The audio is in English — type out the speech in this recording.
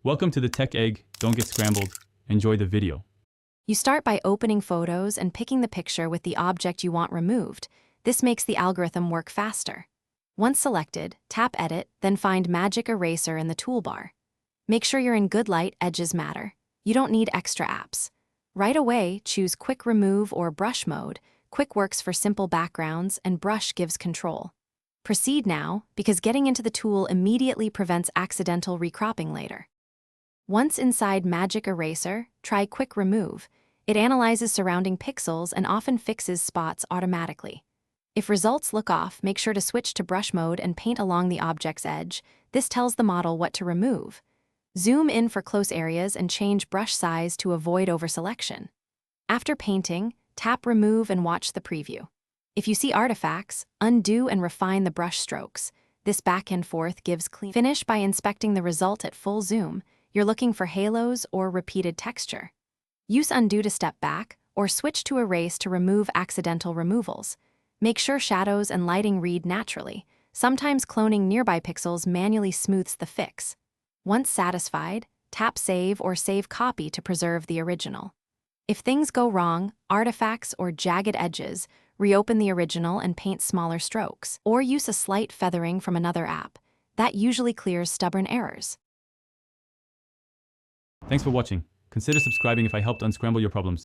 Welcome to the Tech Egg. Don't get scrambled. Enjoy the video. You start by opening photos and picking the picture with the object you want removed. This makes the algorithm work faster. Once selected, tap Edit, then find Magic Eraser in the toolbar. Make sure you're in good light, edges matter. You don't need extra apps. Right away, choose Quick Remove or Brush mode. Quick works for simple backgrounds and Brush gives control. Proceed now, because getting into the tool immediately prevents accidental recropping later. Once inside Magic Eraser, try Quick Remove. It analyzes surrounding pixels and often fixes spots automatically. If results look off, make sure to switch to Brush mode and paint along the object's edge. This tells the model what to remove. Zoom in for close areas and change brush size to avoid overselection. After painting, tap Remove and watch the preview. If you see artifacts, undo and refine the brush strokes. This back and forth gives clean finish by inspecting the result at full zoom. You're looking for halos or repeated texture. Use Undo to step back, or switch to Erase to remove accidental removals. Make sure shadows and lighting read naturally. Sometimes cloning nearby pixels manually smooths the fix. Once satisfied, tap Save or Save Copy to preserve the original. If things go wrong, artifacts or jagged edges, reopen the original and paint smaller strokes, or use a slight feathering from another app. That usually clears stubborn errors. Thanks for watching. Consider subscribing if I helped unscramble your problems.